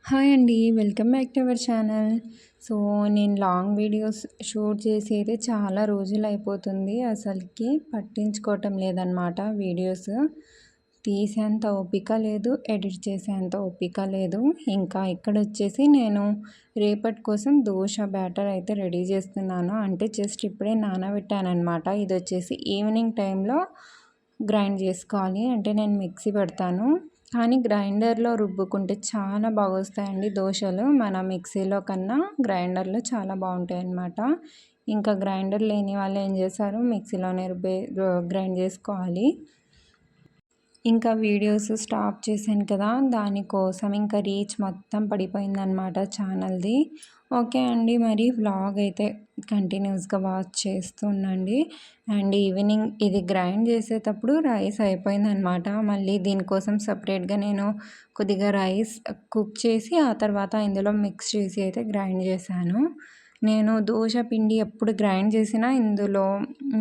Hi అండి. Welcome back to our channel. So, నేను long videos shoot చేసి అయితే చాలా రోజులైపోతుంది. అసలకి పట్టించుకోవటం లేదనమాట వీడియోస్. తీసేంత ఓపిక లేదు, ఎడిట్ చేసేంత ఓపిక లేదు. ఇంకా ఇక్కడొచ్చేసి నేను రేపటి కోసం దోస బ్యాటర్ అయితే రెడీ చేస్తున్నాను. అంటే జస్ట్ ఇప్పుడే నానబెట్టాననమాట. ఇదొచ్చేసి ఈవినింగ్ టైంలో గ్రైండ్ చేసుకోవాలి. అంటే నేను మిక్సీ పెడతాను. కానీ గ్రైండర్లో రుబ్బుకుంటే చాలా బాగొస్తాయండి దోశలు. మన మిక్సీలో కన్నా గ్రైండర్లో చాలా బాగుంటాయన్నమాట. ఇంకా గ్రైండర్ లేని వాళ్ళు ఏం చేస్తారు, మిక్సీలోనే గ్రైండ్ చేసుకోవాలి. ఇంకా వీడియోస్ స్టాప్ చేశాను కదా, దానికోసం ఇంకా రీచ్ మొత్తం పడిపోయిందనమాట ఛానల్ది. ఓకే అండి, మరి వ్లాగ్ అయితే కంటిన్యూస్గా వాచ్ చేస్తుండండి. అండ్ ఈవినింగ్ ఇది గ్రైండ్ చేసేటప్పుడు రైస్ అయిపోయిందనమాట. మళ్ళీ దీనికోసం సపరేట్గా నేను కొద్దిగా రైస్ కుక్ చేసి ఆ తర్వాత ఇందులో మిక్స్ చేసి అయితే గ్రైండ్ చేశాను. నేను దోశ పిండి ఎప్పుడు గ్రైండ్ చేసినా ఇందులో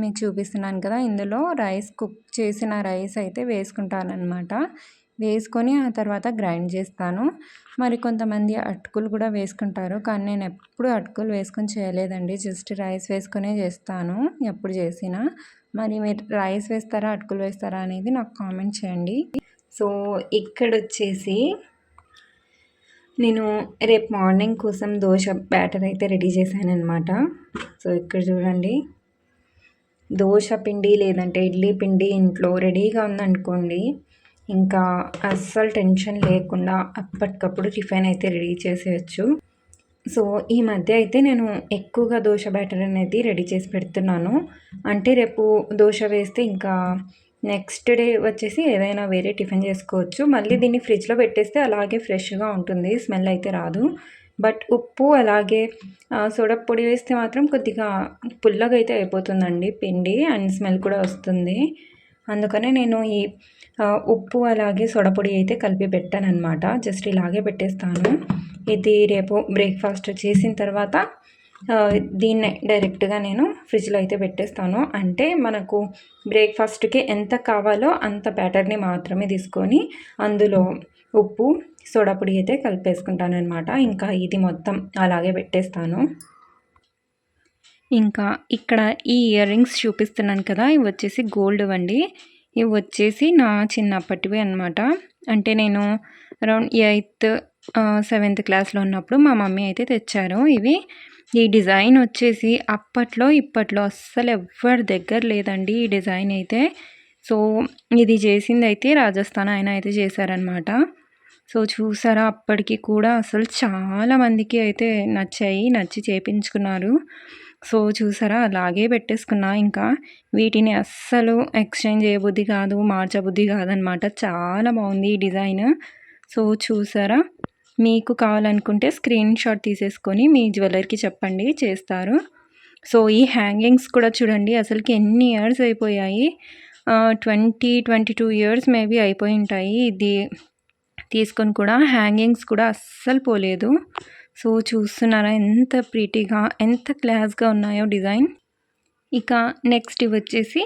మీకు చూపిస్తున్నాను కదా, ఇందులో కుక్ చేసిన రైస్ అయితే వేసుకుంటానన్నమాట. వేసుకొని ఆ తర్వాత గ్రైండ్ చేస్తాను. మరి కొంతమంది అటుకులు కూడా వేసుకుంటారు, కానీ నేను ఎప్పుడు అటుకులు వేసుకొని చేయలేదండి. జస్ట్ రైస్ వేసుకొనే చేస్తాను ఎప్పుడు చేసినా. మరి మీరు రైస్ వేస్తారా, అటుకులు వేస్తారా అనేది నాకు కామెంట్ చేయండి. సో ఇక్కడ వచ్చేసి నేను రేపు మార్నింగ్ కోసం దోశ బ్యాటర్ అయితే రెడీ చేశాను అనమాట. సో ఇక్కడ చూడండి, దోశ పిండి లేదంటే ఇడ్లీ పిండి ఇంట్లో రెడీగా ఉందనుకోండి, ఇంకా అస్సలు టెన్షన్ లేకుండా అప్పటికప్పుడు టిఫిన్ అయితే రెడీ చేసేయచ్చు. సో ఈ మధ్య అయితే నేను ఎక్కువగా దోశ బ్యాటర్ అనేది రెడీ చేసి పెడుతున్నాను. అంటే రేపు దోశ వేస్తే ఇంకా నెక్స్ట్ డే వచ్చేసి ఏదైనా వేరే టిఫిన్ చేసుకోవచ్చు. మళ్ళీ దీన్ని ఫ్రిడ్జ్లో పెట్టేస్తే అలాగే ఫ్రెష్గా ఉంటుంది, స్మెల్ అయితే రాదు. బట్ ఉప్పు అలాగే సోడా పొడి వేస్తే మాత్రం కొద్దిగా పుల్లగా అయితే అయిపోతుందండి పిండి, అండ్ స్మెల్ కూడా వస్తుంది. అందుకనే నేను ఈ ఉప్పు అలాగే సోడా పొడి అయితే కలిపి పెట్టానన్నమాట. జస్ట్ ఇలాగే పెట్టేస్తాను. ఇది రేపు బ్రేక్ఫాస్ట్ చేసిన తర్వాత దీన్నే డైరెక్ట్గా నేను ఫ్రిడ్జ్లో అయితే పెట్టేస్తాను. అంటే మనకు బ్రేక్ఫాస్ట్కి ఎంత కావాలో అంత బ్యాటర్ని మాత్రమే తీసుకొని అందులో ఉప్పు సోడా పొడి అయితే కలిపేసుకుంటాను అనమాట. ఇంకా ఇది మొత్తం అలాగే పెట్టేస్తాను. ఇంకా ఇక్కడ ఈ ఇయర్ రింగ్స్ చూపిస్తున్నాను కదా, ఇవి వచ్చేసి గోల్డ్ అండి. ఇవి వచ్చేసి నా చిన్నప్పటివి అనమాట. అంటే నేను అరౌండ్ 8th 7th క్లాస్లో ఉన్నప్పుడు మా మమ్మీ అయితే తెచ్చారు ఇవి. ఈ డిజైన్ వచ్చేసి అప్పట్లో ఇప్పట్లో అస్సలు ఎవ్వరి దగ్గర లేదండి ఈ డిజైన్ అయితే. సో ఇది చేసింది అయితే రాజస్థాన్ ఆయన అయితే చేశారనమాట. సో చూసారా, అప్పటికి కూడా అసలు చాలామందికి అయితే నచ్చి చేయించుకున్నారు. సో చూసారా, అలాగే పెట్టేసుకున్నా. ఇంకా వీటిని అస్సలు ఎక్స్చేంజ్ చేయబుద్ధి కాదు, మార్చబుద్ధి కాదనమాట. చాలా బాగుంది ఈ డిజైన్. సో చూసారా, మీకు కావాలనుకుంటే స్క్రీన్ షాట్ తీసేసుకొని మీ జ్యువెలర్కి చెప్పండి, చేస్తారు. సో ఈ హ్యాంగింగ్స్ కూడా చూడండి, అసలుకి ఎన్ని ఇయర్స్ అయిపోయాయి, 22 ఇయర్స్ మేబీ అయిపోయి ఉంటాయి ఇది తీసుకొని కూడా. హ్యాంగింగ్స్ కూడా అస్సలు పోలేదు. సో చూస్తున్నారా ఎంత ప్రీటీగా, ఎంత క్లాస్గా ఉన్నాయో డిజైన్. ఇక నెక్స్ట్ ఇవి వచ్చేసి,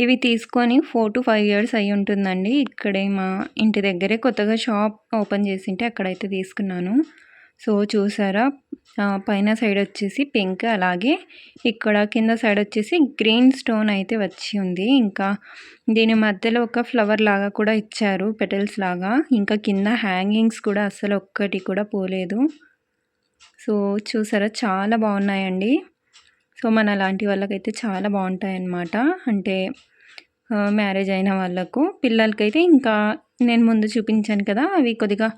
ఇవి తీసుకొని 4 to 5 ఇయర్స్ అయి ఉంటుందండి. ఇక్కడే మా ఇంటి దగ్గరే కొత్తగా షాప్ ఓపెన్ చేసింటే అక్కడైతే తీసుకున్నాను. సో చూసారా, పైన సైడ్ వచ్చేసి పింక్, అలాగే ఇక్కడ కింద సైడ్ వచ్చేసి గ్రీన్ స్టోన్ అయితే వచ్చి ఉంది. ఇంకా దీని మధ్యలో ఒక ఫ్లవర్ లాగా కూడా ఇచ్చారు, పెటల్స్ లాగా. ఇంకా కింద హ్యాంగింగ్స్ కూడా అస్సలు ఒక్కటి కూడా పోలేదు. సో చూసారా, చాలా బాగున్నాయండి. సో మన లాంటి వాళ్ళకైతే చాలా బాగుంటాయి అన్నమాట. అంటే మ్యారేజ్ అయిన వాళ్ళకు, పిల్లలకైతే ఇంకా నేను ముందు చూపించాను కదా, అవి కొద్దిగా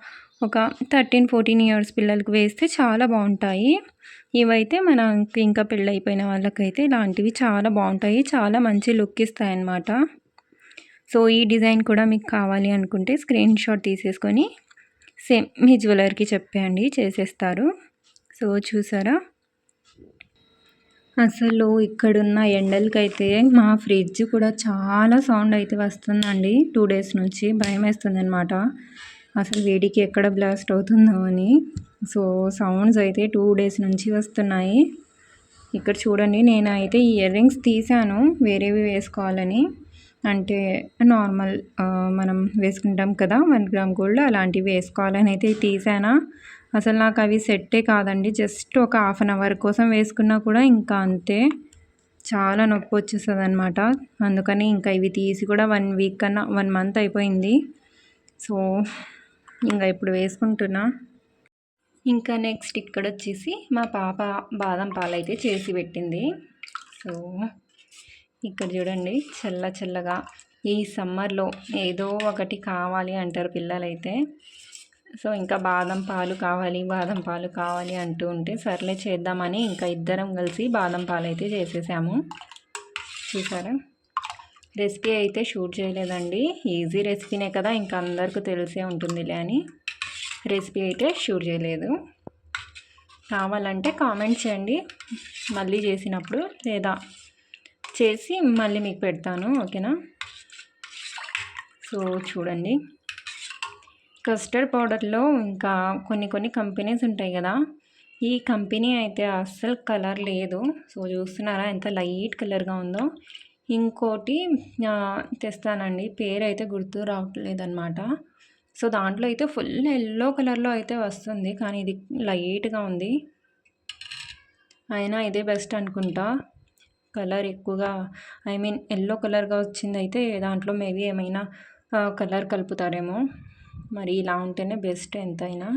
ఒక 13-14 ఇయర్స్ పిల్లలకు వేస్తే చాలా బాగుంటాయి. ఇవైతే మనకి ఇంకా పెళ్ళైపోయిన వాళ్ళకైతే ఇలాంటివి చాలా బాగుంటాయి, చాలా మంచి లుక్ ఇస్తాయి అన్నమాట. సో ఈ డిజైన్ కూడా మీకు కావాలి అనుకుంటే స్క్రీన్ షాట్ తీసేసుకొని సేమ్ మీ జ్యువెలర్కి చెప్పేయండి, చేసేస్తారు. సో చూసారా, అసలు ఇక్కడున్న ఎండలకైతే మా ఫ్రిడ్జ్ కూడా చాలా సౌండ్ అయితే వస్తుందండి. 2 days నుంచి భయం వేస్తుంది అనమాట, అసలు వేడికి ఎక్కడ బ్లాస్ట్ అవుతుందో అని. సో సౌండ్స్ అయితే 2 days నుంచి వస్తున్నాయి. ఇక్కడ చూడండి, నేనైతే ఈ ఇయర్ రింగ్స్ తీసాను వేరేవి వేసుకోవాలని. అంటే నార్మల్ మనం వేసుకుంటాం కదా 1 గ్రామ్ గోల్డ్ అలాంటివి వేసుకోవాలని అయితే తీసానా అసలు నాకు అవి సెట్టే కాదండి. జస్ట్ ఒక హాఫ్ అన్ అవర్ కోసం వేసుకున్నా కూడా ఇంకా అంతే చాలా నొప్పి వచ్చేస్తుంది అనమాట. అందుకని ఇంకా ఇవి తీసి కూడా 1 వీక్ కన్నా 1 మంత్ అయిపోయింది. సో ఇంకా ఇప్పుడు వేసుకుంటున్నా. ఇంకా నెక్స్ట్ ఇక్కడ వచ్చేసి మా పాప బాదం పాలు అయితే చేసి పెట్టింది. సో ఇక్కడ చూడండి చల్ల చల్లగా ఈ సమ్మర్లో ఏదో ఒకటి కావాలి అంటారు పిల్లలైతే. సో ఇంకా బాదం పాలు కావాలి అంటూ ఉంటే సర్లే చేద్దామని ఇంకా ఇద్దరం కలిసి బాదం పాలు అయితే చేసేసాము. చూసారా, రెసిపీ అయితే షూట్ చేయలేదండి, ఈజీ రెసిపీనే కదా ఇంకా అందరికీ తెలిసే ఉంటుందిలే అని రెసిపీ అయితే షూట్ చేయలేదు. కావాలంటే కామెంట్ చేయండి మళ్ళీ చేసినప్పుడు, లేదా చేసి మళ్ళీ మీకు పెడతాను, ఓకేనా. సో చూడండి, కస్టర్డ్ పౌడర్లో ఇంకా కొన్ని కంపెనీస్ ఉంటాయి కదా, ఈ కంపెనీ అయితే అస్సలు కలర్ లేదు. సో చూస్తున్నారా ఎంత లైట్ కలర్గా ఉందో. ఇంకోటి తెస్తానండి, పేరు అయితే గుర్తు రావట్లేదన్నమాట. సో దాంట్లో అయితే ఫుల్ ఎల్లో కలర్లో అయితే వస్తుంది, కానీ ఇది లైట్గా ఉంది. అయినా ఇదే బెస్ట్ అనుకుంటా, కలర్ ఎక్కువగా ఎల్లో కలర్గా వచ్చింది అయితే దాంట్లో మేబీ ఏమైనా కలర్ కలుపుతారేమో, మరి ఇలా ఉంటేనే బెస్ట్ ఎంతైనా.